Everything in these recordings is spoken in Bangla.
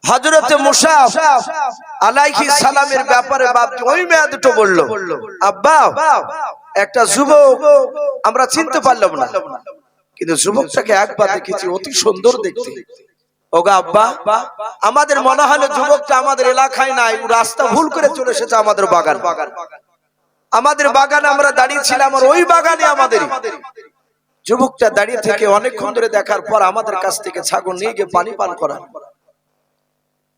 হযরতে মুসা আলাইহিস সালামের ব্যাপারে বাপজি ওই মেয়ে দুটো বলল, আব্বা একটা যুবক আমরা চিনতে পারলাম না, কিন্তু যুবকটাকে একবার দেখেছি অতি সুন্দর দেখতে। ওগো আব্বা, আমাদের মনে হলো যুবকটা আমাদের এলাকায় নাই, ও রাস্তা ভুল করে চলে এসেছে আমাদের বাগান। আমাদের বাগানে আমরা দাঁড়িয়ে ছিলাম, আর ওই বাগানে আমাদের যুবকটা দাঁড়িয়ে থেকে অনেকক্ষণ ধরে দেখার পর আমাদের কাছ থেকে ছাগল নিয়ে গিয়ে পানি পান করা।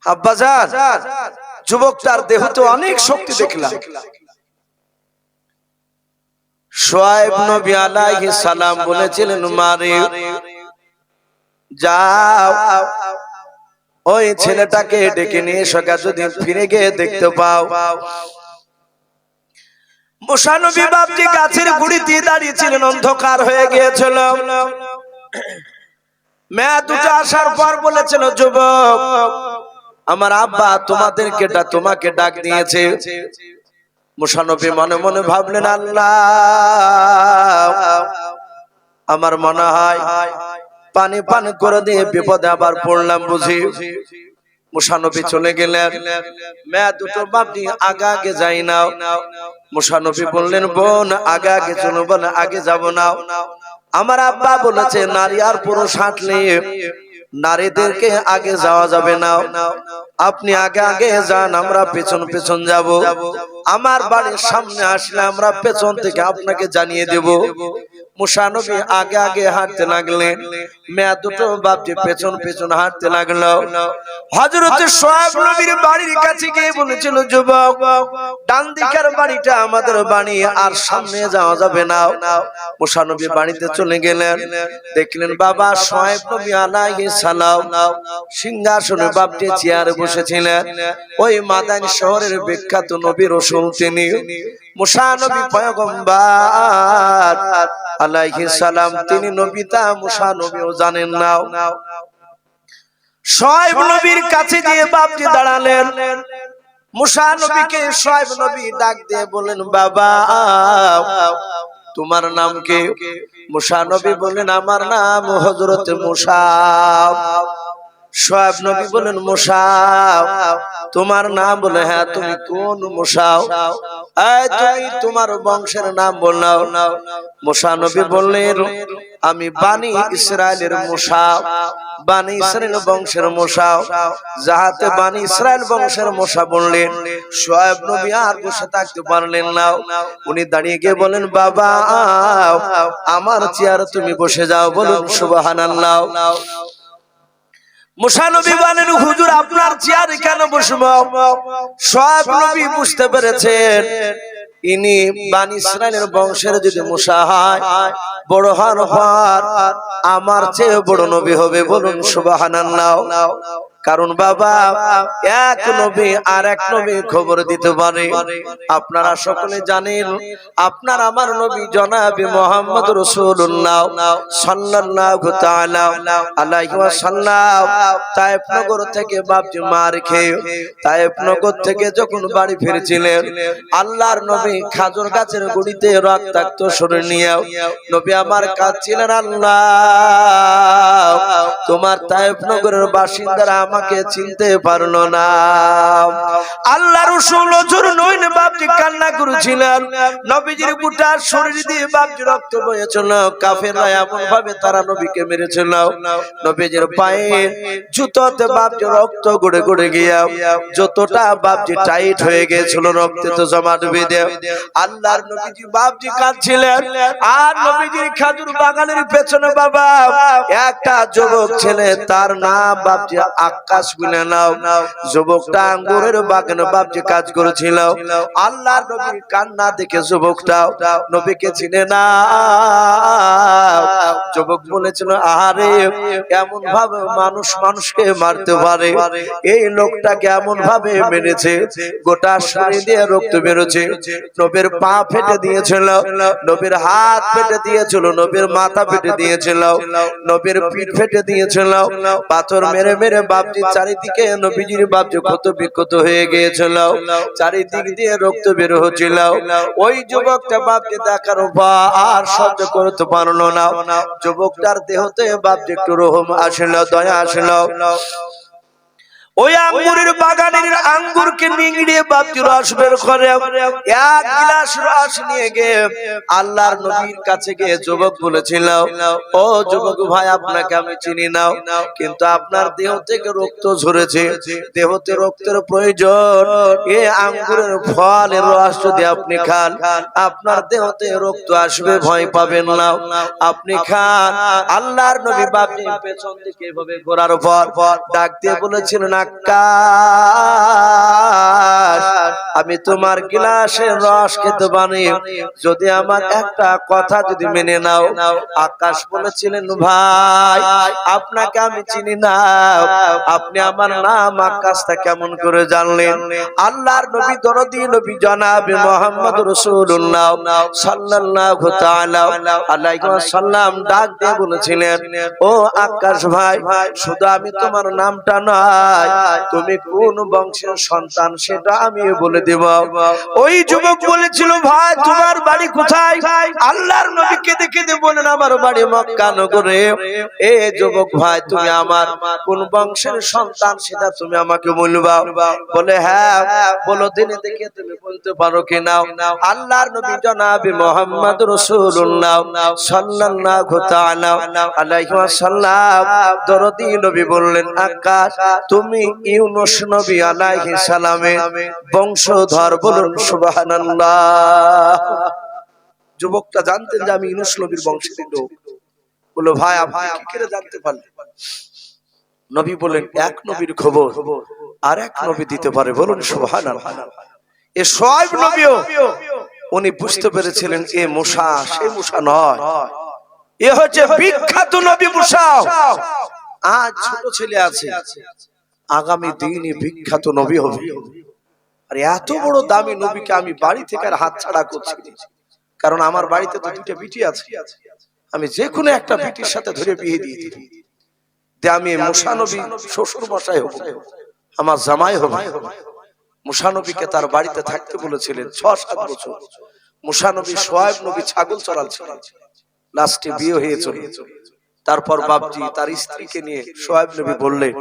আব্বাজান, যুবকটার দেহ তো অনেক শক্তি দেখলাম। শুআয়ব নবী আলাইহিস সালাম বলেছিলেন, মারে যাও ওই ছেলেটাকে ডেকে নিয়ে এসো, যদি ফিরে গিয়ে দেখতে পাও। মুসা নবী বাপজি গাছের গুড়িতে দাঁড়িয়ে ছিলেন, অন্ধকার হয়ে গিয়েছিল। মেয়ে দুটো আসার পর বলেছিল, যুবক আমার আব্বা তোমাকে ডাক দিয়েছে। মুসা নবী মনে মনে ভাবলেন, আল্লাহ আমার মনে হয় পানি পান করে দিয়ে বিপদে আবার পড়লাম বুঝি। মুসা নবী চলে গেলেন। মেয়ে দুটো বাপজি আগে আগে যাই নাও। মুসা নবী বললেন, বোন আগে আগে চলো। বলে আগে যাব না, আমার আব্বা বলেছে নারী আর পুরুষ হাঁটলে নারীদেরকে আগে যাওয়া যাবে না, আপনি আগে আগে যান, আমরা পেছন পেছন যাব। আমার বাড়ির সামনে আসলে আমরা পেছন থেকে আপনাকে জানিয়ে দেব। মুসা নবী আগে আগে হাঁটতে লাগলেন, মেয়ে দুটো বাপজি পেছন পেছন হাঁটতে লাগলো। হযরত শুআয়ব নবীর বাড়ির কাছে গিয়ে বলেছিল, যুবক ডান দিকের বাড়িটা আমাদের বাড়ি, আর সামনে যাওয়া যাবে না। মুসা নবী বাড়িতে চলে গেলেন, দেখলেন বাবা শুআয়ব নবী আলাইহিস সালাম সিংহাসনে বাপজি চেয়ারে বসেছিলেন। ওই মাদান শহরের বিখ্যাত নবী রাসূল তিনি মুসা নবী পয়গম্বর আলাইহিস সালাম, তিনি নবী তা মুসা নবীও জানেন না। শুআয়ব নবীর কাছে গিয়ে বাপজি দাঁড়ালেন। মুসা নবীকে শুআয়ব নবী ডাক দিয়ে বলেন, বাবা তোমার নাম কি? মুসা নবী বলেন, আমার নাম হযরত মুসা। শুআয়ব নবী বলেন, মুসা তোমার নাম? বলে হ্যাঁ। তুমি কোন মুসা? তুমি তোমার বংশের নাম বলো। মুসা নবী বললেন, আমি বানি ইসরাইলের মুসা, বানি ইসরাইল বংশের মুসা। যাহাতে বানি ইসরাইল বংশের মুসা বললেন, শুআয়ব নবী আর বসে থাকতে পারলেন না। উনি দাঁড়িয়ে গিয়ে বলেন, বাবা আমার চেয়ারে তুমি বসে যাও। বলুন সুবহানাল্লাহ। মুসা নবী বলেন, হুজুর আপনার চেয়ারে কেন বসবো? শুআয়ব নবী বুঝতে পেরেছেন ইনি বানি ইসরাইলের বংশের যদি মুসা হয়, বড় হওয়ার পর আমার চেয়ে বড় নবী হবে। বলুন সুবহানাল্লাহ। কারণ বাবা এক নবী আর এক নবী খবর দিতে পারে। আপনারা সকলে জানেন আপনার আমার নবী জনাবে মুহাম্মদ রাসূলুল্লাহ সাল্লাল্লাহু তাআলা আলাইহি ওয়াসাল্লাম তায়েফ নগর থেকে বাপজি মার খেয়ে তায়েফ নগর থেকে যখন বাড়ি ফিরছিলেন, আল্লাহর নবী খাজুর গাছের গুড়িতে রক্তাক্ত শরীর নিয়ে নবী আমার কাঁদছিলেন, আল্লাহ তোমার তায়েফ নগরের বাসিন্দারা আমাকে চিনতে পারলো না। আল্লাহ রাসূল হুজুর নইন বাপজি কান্না করেছিলেন। নবীজির গোটা শরীর দিয়ে বাপজি রক্ত বইছিল। কাফেররা এমন ভাবে তারা নবীকে মেরেছিল, নবীজির পায়ে জুতোতে বাপজি রক্ত গড়ে গড়ে গিয়া যতটা বাপজি টাইট হয়ে গিয়েছিল, রক্তে তো জমাট বেঁধে আল্লাহর নবীজি বাপজি কাঁদছিলেন। আর নবীজির খাজুর বাগানের পেছনে বাবা একটা যুবক ছেলে, তার নাম বাপজি আকাশ বলে নাও। যুবকটা আঙ্গুরের বাগানে বাপজি কাজ করেছিল। আল্লাহর নবীর কান্না দেখে যুবকটা নবীকে চিনে না। যুবক বলেছিল, আহারে এমন ভাবে মানুষ মানুষকে মারতে পারে? এই লোকটা কেমন ভাবে মেরেছে, গোটা শরীর দিয়ে রক্ত বেরোছে। নবীর পা ফেটে দিয়েছিল, নবীর হাত ফেটে দিয়েছিল, নবীর মাথা ফেটে দিয়েছিল, নবীর পিঠ ফেটে দিয়েছিল। পাথর মেরে মেরে বাপজি চারিদিকে নবীজির বাপজি ক্ষত বিক্ষত হয়ে গিয়েছিল, চারিদিক দিয়ে রক্ত বের হচ্ছিল। ওই যুবকটা বাপজি দেখার আর সহ্য করতে পারলো না। যুবকটার দেহতে বাপজি একটু রহম আসলো, দয়া আসলো। ওই আঙ্গুরের বাগানের আঙ্গুরকে নিংড়িয়ে বাপজি রস বের করে এক গ্লাস রস নিয়ে গিয়ে আল্লাহর নবীর কাছে গিয়ে যুবক বলেছিল, ও যুবক ভাই, আপনাকে আমি চিনি না, কিন্তু আপনার দেহ থেকে রক্ত ঝরেছে, দেহতে রক্তের প্রয়োজন, এই আঙ্গুরের ফলের রস যদি আপনি খান আপনার দেহতে রক্ত আসবে, ভয় পাবেন না, আপনি খান। আল্লাহর নবী বাপজি পেছন দিকে এভাবে ঘোরার পর ডাক দিয়ে বলেছিলেন, আকাশ, আমি তোমার গ্লাসের রস খেতে পারি যদি আমার একটা কথা যদি মেনে নাও। আকাশ বলেছিলেন, ভাই, আপনাকে আমি চিনি না, আপনি আমার নাম আকাশটা কেমন করে জানলেন? আল্লাহর নবী দরদি নবী জনাবে মুহাম্মদ রাসূলুল্লাহ সাল্লাল্লাহু তাআলা আলাইহি ওয়াসাল্লাম ডাক দিয়ে বলেছিলেন, ও আকাশ ভাই, শুধু আমি তোমার নামটা নয়, তুমি কোন বংশের সন্তান সেটা আমি বলে দেব। ওই যুবক বলেছিল, ভাই তোমার বাড়ি কোথায়? আল্লাহর নবীকে দেখে বলেন, আমার বাড়ি মক্কা নগরে। এ যুবক ভাই, তুমি আমার কোন বংশের সন্তান সেটা তুমি আমাকে বলবা। বলে, হ্যাঁ বলো দিনে দেখে তুমি বলতে পারো কিনা? আল্লাহর নবী জনাবে মুহাম্মদ রাসূলুল্লাহ সাল্লাল্লাহু তাআলা আলাইহি ওয়াসাল্লাম দরদি নবী বললেন, আকাশ, তুমি ইউনূস নবী আলাইহিস সালামের বংশধর, বলুন সুবহানাল্লাহ। যুবকটা জানতেন যে আমি ইউনূস নবীর বংশের লোক। বলল, ভাই আপনি কি করে জানতে পারলেন? নবী বলেন, এক নবীর খবর আর এক নবী দিতে পারে, বলুন সুবহানাল্লাহ। এ শুআয়ব নবীও উনি বুঝতে পেরেছিলেন এ মূসা সেই মূসা নয়, এ হচ্ছে বিখ্যাত নবী মূসা। আজ ছোট ছেলে আছে, আগামী দিনে বিখ্যাত নবী হবে। আর এত বড় দামি নবীকে আমি বাড়ি থেকে আর হাত ছাড়া করছি, কারণ আমার বাড়িতে তো দুটো বিটি আছে, আমি যে কোনো একটা বিটির সাথে ধরে বিয়ে দিয়ে দিই, আমি মূসা নবী শ্বশুর মশাই হব, আমার জামাই হবে। মূসা নবীকে তার বাড়িতে থাকতে বলেছিলেন ৬-৭ বছর। মূসা নবী শুআয়ব নবী ছাগল চড়াচ্ছিলেন, লাস্টে বিয়ে হয়ে চলে। তারপর বাপজি তার স্ত্রীকে নিয়ে শুআয়ব নবী বললেন,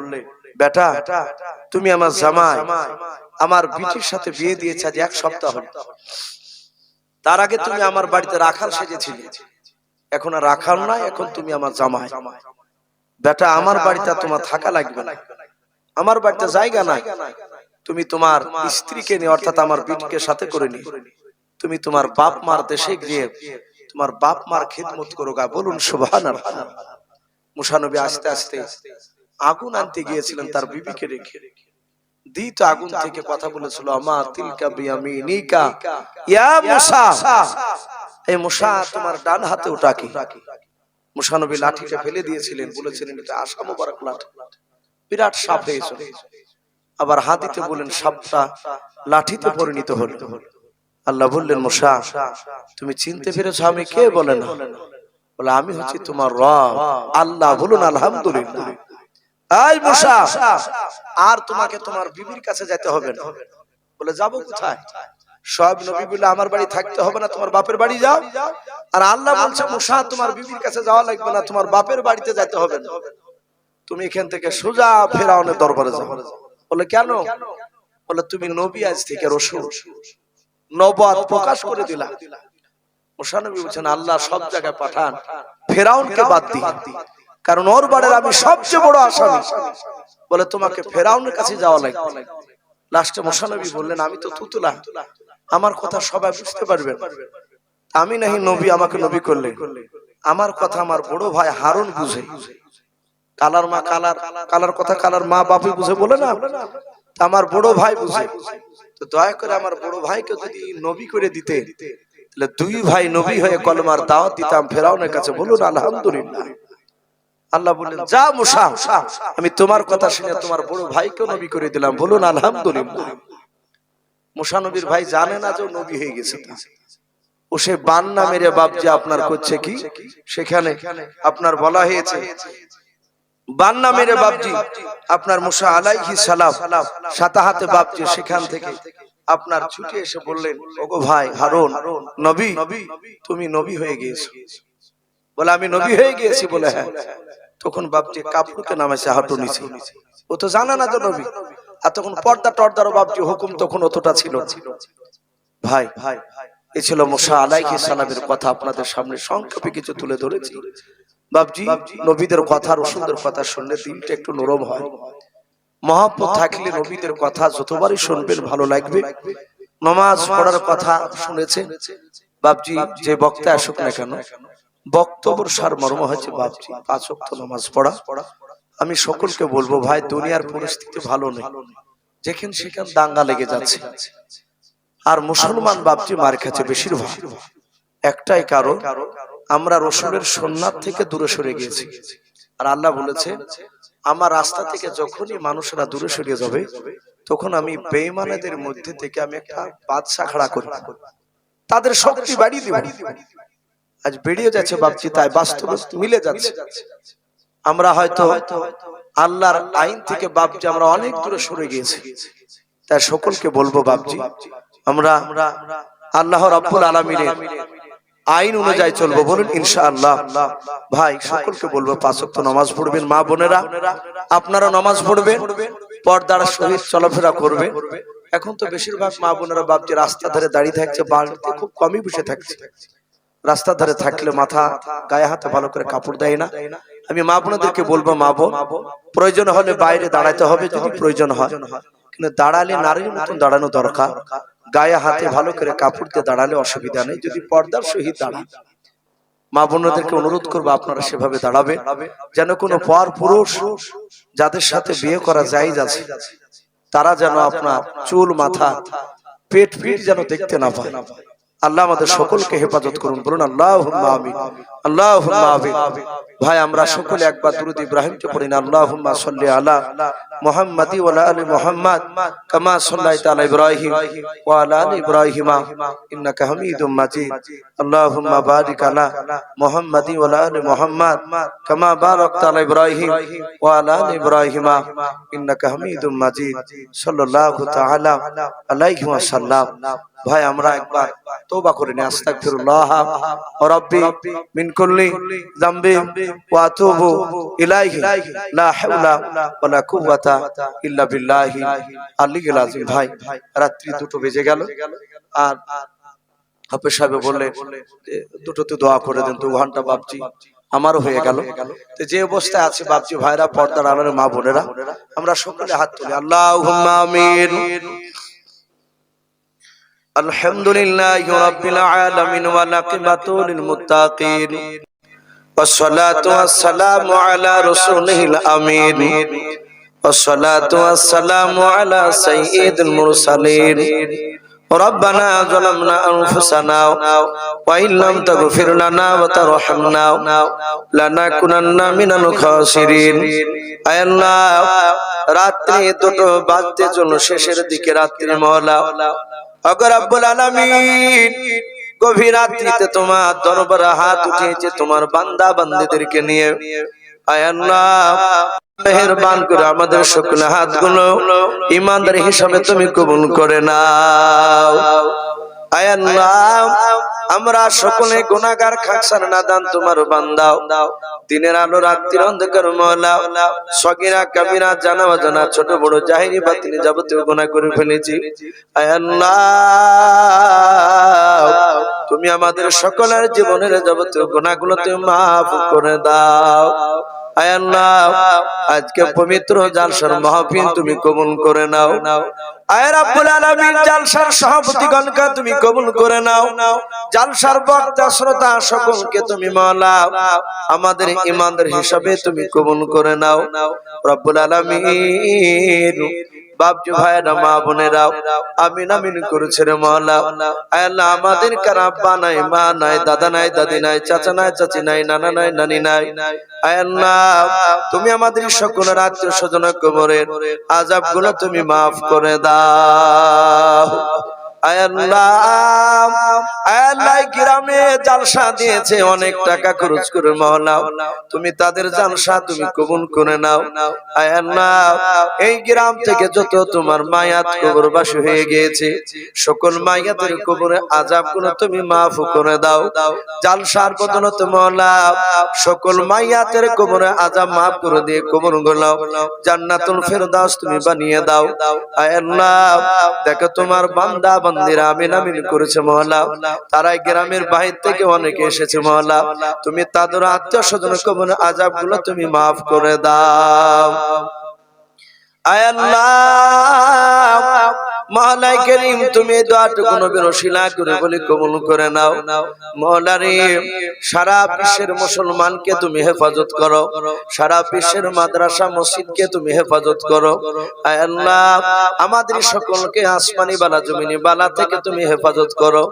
বেটা তুমি আমার জামাই, আমার বিটির সাথে বিয়ে দিয়েছে আজ ১ সপ্তাহ হলো, তার আগে তুমি আমার বাড়িতে রাখাল সেজেছিলে, এখন আর রাখাল নাই, এখন তুমি আমার জামাই। বেটা আমার বাড়িতে তোমার থাকা লাগবে না, আমার বাড়িতে জায়গা নাই, তুমি তোমার স্ত্রীকে নিয়ে অর্থাৎ আমার বিটিকে সাথে করে নিয়ে তুমি তোমার বাপ মার দেশে গিয়ে তোমার বাপ মার খিদমত করো গা, বলুন সুবহানাল্লাহ। মূসা নবী আস্তে আস্তে আগুন আনতে গিয়েছিলেন তার বিবিকে রেখে, দিত আগুন থেকে কথা বলেছিল, আমা তিলকা বিয়ামিনিকা ইয়া মূসা, এই মূসা তোমার ডান হাতে ওটা কি? মূসা নবী লাঠিটা ফেলে দিয়েছিলেন, বলেছিলেন এটা আশা মোবারক লাঠি, বিরাট সাপ হয়েছিল। আবার হাতিতে বলেন সাপটা লাঠিতে পরিণত হলো। আল্লাহ বললেন, মূসা তুমি চিনতে পেরেছো আমি কে? বলে না। বলে, আমি হচ্ছি তোমার রব আল্লাহ, বলুন আলহামদুলিল্লাহ। এই মূসা, আর তোমাকে তোমার বিবির কাছে যেতে হবে না। বলে, যাবো কোথায়? সব নবী বলে, আমার বাড়ি থাকতে হবে না, তোমার বাপের বাড়ি যাও। আর আল্লাহ বলছে, মূসা তোমার বিবির কাছে যাওয়া লাগবে না, তোমার বাপের বাড়িতে যেতে হবে না, তুমি এখান থেকে সোজা ফেরাউনের দরবারে যাও। বলে, কেন? বলে, তুমি নবী, আজ থেকে রাসূল, নবুয়ত প্রকাশ করে দিলা। মূসা নবী বলেন, আল্লাহ সব জায়গায় পাঠান, ফেরাউনকে বাদ দিই, কারণ ওর বাড়ির আমি সবচেয়ে বড় আসামি। বলে, তোমাকে ফেরাউনের কাছে যাওয়া লাগবে। লাস্টে মূসা নবী বললেন, আমি তো তুতুলা, আমার কথা সবাই বুঝতে পারবেন, আমি নাহি নবী, আমাকে নবী করলে আমার কথা আমার বড় ভাই হারুন বুঝে। কালার মা কালার, কালার কথা কালার মা বাপি বুঝে, বলে না, আমার বড় ভাই বুঝে। তো দয়া করে আমার বড় ভাইকে যদি নবী করে দিতে, তাহলে 2 ভাই নবী হয়ে কলমার দাওয়াত দিতাম ফেরাউনের কাছে, বলুন আলহামদুলিল্লাহ। আল্লাহ বললেন, যা মূসা, আমি তোমার কথা শুনে তোমার বড় ভাইকে নবী করে দিলাম, বলুন আলহামদুলিল্লাহ। মূসা নবীর ভাই জানে না যে নবী হয়ে গেছে, ও সে বান্না মেরে বাপজি আপনার করছে কি, সেখানে আপনার বলা হয়েছে বান্না মেরে বাপজি আপনার মূসা আলাইহিস সালাম সাথে হাতে বাপজি সেখান থেকে আপনার ছুটে এসে বললেন, ওগো ভাই হারুন, নবী, তুমি নবী হয়ে গিয়েছো। বলে, আমি নবী হয়ে গিয়েছি? বলে, হ্যাঁ। তখন বাপজি কাপড়কে নামাইছে হাঁটু নিচে, ও তো জানা না তো নবী। আর তখন পর্দা টর্দারও বাপজি হুকুম তখন অতটা ছিল না। ভাই এ ছিল মুসা আলাইহিস সালামের কথা, আপনাদের সামনে সংক্ষেপে কিছু তুলে ধরেছি। বাপজি নবীদের কথা, রসুলদের কথা শুনলে দিলটা একটু নরম হয়। মহব্বত থাকলে নবীদের কথা যতবারই শুনবেন ভালো লাগবে। নামাজ পড়ার কথা শুনেছেন বাপজি, যে বক্তা আসুক না কেন বক্তব্যের সার মর্ম হচ্ছে বাপজি 5 ওয়াক্ত নামাজ পড়া। আমি সকলকে বলবো ভাই, দুনিয়ার পরিস্থিতি ভালো নেই, যেখানে সেখানে দাঙ্গা লেগে যাচ্ছে, আর মুসলমান বাপজি মার খাচ্ছে বেশিরভাগ। একটাই কারণ, আমরা রসুলের সুন্নাত থেকে দূরে সরে গিয়েছি। আর আল্লাহ বলেছে আমার রাস্তা থেকে যখনই মানুষরা দূরে সরে যাবে তখন আমি বেঈমানদের মধ্যে থেকে আমি একটা বাদশা খাড়া করব, তাদের শক্তি বাড়িয়ে দেব। আজ বেরিয়ে যাচ্ছে বাপজি, তাই বাস্তবে মিলে যাচ্ছে। আমরা হয়তো আল্লাহর আইন থেকে বাপজি আমরা অনেক দূরে সরে গিয়েছি। তাই সকলকে বলবো বাপজি, আমরা আল্লাহ রাব্বুল আলামিনের আইন অনুযায়ী চলবো, বলুন ইনশাআল্লাহ। ভাই সকলকে বলবো 5 ওয়াক্ত নামাজ পড়বেন। মা বোনেরা আপনারা নামাজ পড়বেন, পর্দার সহিত চলাফেরা করবেন। এখন তো বেশিরভাগ মা বোনেরা বাপজি রাস্তা ধারে দাঁড়িয়ে থাকছে, বাড়িতে খুব কমই বসে থাকছে। রাস্তা ধারে থাকলে মাথা গায়ে হাতে ভালো করে কাপড় দেয় না। আমি মা বোনদেরকে বলবো, মা বোন প্রয়োজন হলে বাইরে দাঁড়াতে হবে যদি প্রয়োজন হয়, কিন্তু দাঁড়ালে নারীর মতন দাঁড়ানো দরকার। গায়ে হাতে ভালো করে কাপড় দিয়ে দাঁড়ালে অসুবিধা নেই, যদি পর্দার সহিত দাঁড়ান। মা বোনদেরকে অনুরোধ করবো আপনারা সেভাবে দাঁড়াবে, যেন কোনো পর পুরুষ যাদের সাথে বিয়ে করা জায়েজ আছে তারা যেন আপনার চুল মাথা পেট ফিট যেন দেখতে না পায়। আল্লাহ আমাদের সকলকে হেফাজত করুন, বলুন আল্লাহুম্মা আমিন, আল্লাহুম্মা আমিন। ভাই আমরা সকলে একবার দুরূদ ইব্রাহিমকে পড়ি না, আল্লাহুম্মা সাল্লি আলা মুহাম্মাদি ওয়া আলা আলি মুহাম্মাদ কামা সাল্লাইতা আলা ইব্রাহিম ওয়া আলা আলি ইব্রাহিম ইন্নাকা হামিদুম মাজিদ। আল্লাহুম্মা বারিক আলা মুহাম্মাদি ওয়া আলা আলি মুহাম্মাদ কামা বারাকতা আলা ইব্রাহিম ওয়া আলা আলি ইব্রাহিম ইন্নাকা হামিদুম মাজিদ। সাল্লাল্লাহু তাআলা আলাইহি ওয়াসাল্লাম। ভাই আমরা একবার তওবা করে নিই, আস্তাগফিরুল্লাহ রাব্বি মিন কুল্লি যামবি ওয়া আতুবু ইলাইহি লা হাওলা ওয়া লা কুওয়াতা ইল্লা বিল্লাহি আলিয়্যিল আযীম। ভাই রাত্রি 2টো বেজে গেল, আর হাফেজ সাহেব বললে 2টোতে দোয়া করে দেন, 2 ঘন্টা বাপজি আমারও হয়ে গেল। তো যে অবস্থায় আছে বাপজি ভাইরা, পর্দার আড়ালে মা বোনেরা, আমরা সকলে হাত তুলি, আল্লাহুম্মা আমিন। আলহামদুলিল্লাহি রাব্বিল আলামিন ওয়া আকিবাতু লিল মুত্তাকিন ওয়াসসালাতু ওয়াসসালামু আলা রাসূলিল আমিন ওয়াসসালাতু ওয়াসসালামু আলা সাইয়্যিদিল মুরসালিন। ربنا ظلمنا أنفسنا وإن لم تغفر لنا وترحمنا لنكونن من الخاسرين। আয় আল্লাহ, রাত্রি 2টো বাজতে চলো, শেষের দিকে রাত্রি মওলা ওগো রব্বুল আলামিন, গভীর রাত্রিতে তোমার দরবারে হাত উঠিয়েছে তোমার বান্দা বান্দীদেরকে নিয়ে। আয় আল্লাহ মেহেরবান করে আমাদের সকল হাতগুলো ঈমানদার হিসাবে তুমি কবুল করে নাও। আয় আল্লাহ আমরা সকলে গুনাহগার, খাকসার নাদান তোমার বান্দা। দিনের আলো রাত্রির অন্ধকার মওলা, সগীরা কাবীরা জানা অজানা ছোট বড় জাহিরি বাতিনি যাবতীয় গুনাহ করে ফেলেছি। আয় আল্লাহ তুমি আমাদের সকলের জীবনের যাবতীয় গুনাহগুলো তুমি মাফ করে দাও। আয় আল্লাহ আজকে পবিত্র জালসার মাহফিল তুমি কবুল করে নাও। আয় রাব্বুল আলামিন জালসার সভাপতিগণকে তুমি কবুল করে নাও। জালসার বক্তা শ্রোতা সকলকে তুমি মাওলা আমাদের ঈমানদার হিসাবে তুমি কবুল করে নাও রব্বুল আলামিন। বাপজি ভাইরা মা বোনেরা আমিন আমিন করেছে রে মাওলা। আয় আল্লাহ আমাদের কার আব্বা নাই, মা নাই, দাদা নাই, দাদি নাই, চাচা নাই, চাচি নাই, নানা নাই, নানি নাই। আয় আল্লাহ তুমি আমাদের সকলের আত্মীয় স্বজনের কবরের আযাবগুলো তুমি মাফ করে দাও। আয় আল্লাহ, আয় আল্লাহ, গ্রামে জালসা দিয়েছে, অনেক টাকা খরচ করে মাওলা, তুমি তাদের জালসা তুমি কবুল করে নাও। আয় আল্লাহ, এই গ্রাম থেকে যত তোমার মায়াত কবরবাসী হয়ে গিয়েছে, সকল মায়াতের কবরে আযাবগুলো তুমি মাফ করে দাও। জালসার বদৌলতে মাওলা সকল মায়াতের কবরে আযাব মাফ করে দিয়ে কবরগুলো জান্নাতুল ফেরদাউস তুমি বানিয়ে দাও। আয় আল্লাহ, দেখো তোমার বান্দা বান্দিরা আমিন আমিন করেছে মাওলা, তারাই গ্রামের বাহির থেকে অনেকে এসেছে মাওলা, তুমি তাদের আত্মীয় স্বজন কবরে আযাবগুলো তুমি মাফ করে দাও। আয় আল্লাহ, মাওলাই করিম, তুমি এই দোয়াটুকু নবীর ওসিলা করে বলি কবুল করে নাও। মাওলা রে, সারা বিশ্বের মুসলমানকে তুমি হেফাজত করো, সারা বিশ্বের মাদ্রাসা মসজিদকে তুমি হেফাজত করো। আয় আল্লাহ, আমাদের সকলকে আসমানি বালা জমিনি বালা থেকে তুমি হেফাজত করো।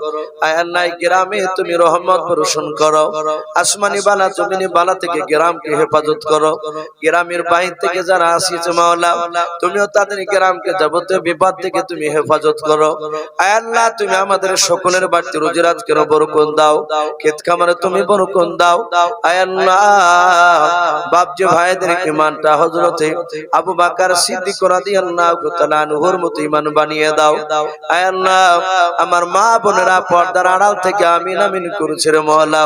আয় আল্লাহ, গ্রামে তুমি রহমত বর্ষণ করো, আসমানি বালা জমিনি বালা থেকে গ্রামকে হেফাজত করো। গ্রামের বাইরে থেকে যারা আসিছে মাওলা, তুমিও তাদের গ্রামকে যাবতীয় বিপদ থেকে তুমি হেফাজত করো। আয় আল্লাহ, তুমি আমাদের সকলের বাড়িতে রুজি রাজকের বরকত দাও, ক্ষেত খামারে তুমি বরকত দাও। আয় আল্লাহ, বাপজি ভাইদের ঈমানটা হযরতে আবু বকর সিদ্দিক রাদিয়াল্লাহু তাআলা আনহুর মতো ঈমান বানিয়ে দাও। আয় আল্লাহ, আমার মা বোনেরা পর্দার আড়াল থেকে আমিন আমিন করেছে রে মাওলা,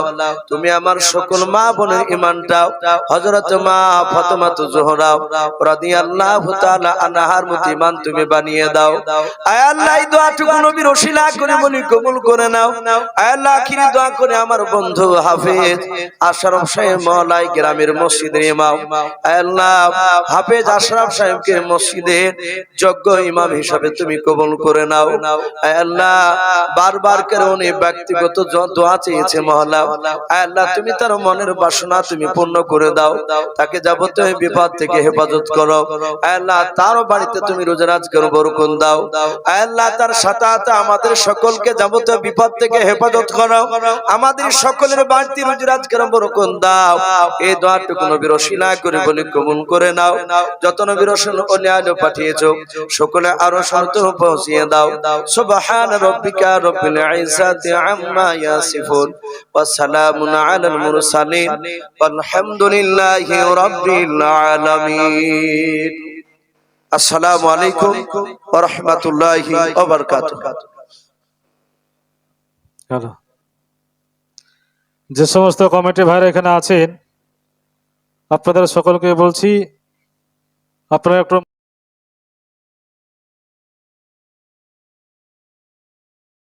তুমি আমার সকল মা বোনের ঈমানটা হযরত মা ফাতেমা জোহরা রাদিয়াল্লাহু তাআলা আনহার মতো ঈমান তুমি বানিয়ে দাও। আয় আল্লাহ, এই দোয়াটুকু নবীর ওসিলা করে বলি কবুল করে নাও। আয় আল্লাহ, আখিরি দোয়া করে আমার বন্ধু হাফেজ আশরাফ সাহেব মাওলাই গ্রামের মসজিদের ইমাম, আয় আল্লাহ, হাফেজ আশরাফ সাহেবকে মসজিদের যোগ্য ইমাম হিসাবে তুমি কবুল করে নাও। আয় আল্লাহ, বারবার করে উনি ব্যক্তিগত দোয়া চেয়েছে মাওলা, আয় আল্লাহ, তুমি তার মনের বাসনা তুমি পূর্ণ করে দাও, তাকে যাবতীয় বিপদ থেকে হেফাজত করো। আয় আল্লাহ, তার বাড়িতে তুমি রোজা রাজকের বরকত দাও। আয় আল্লাহ, তার সাথে আমাদের সকলকে যাবতীয় বিপদ থেকে হেফাজত করো, আমাদের সকলের বাড়িতে রোজা রাজকের বরকত দাও। এই দোয়াটুকু নবীর ওসিলা করে বলি কবুল করে নাও। যত নবীর রাসূল ওলি আলো পাঠিয়েছো সকলে আরো শান্ত পৌঁছিয়ে দাও। সুবহান রাব্বিকা রাব্বিল ইজ্জাতি আম্মা ইয়াসিফুন ওয়া সালামুন আলাল মুরসালিন ওয়ালহামদুলিল্লাহি রাব্বিল আলামিন। আসসালামু আলাইকুম ওয়া রাহমাতুল্লাহি ওয়া বারাকাতুহু। যে সমস্ত কমিটি ভাইরা এখানে আছেন, আপনাদের সকলকে বলছি আপনারা একটু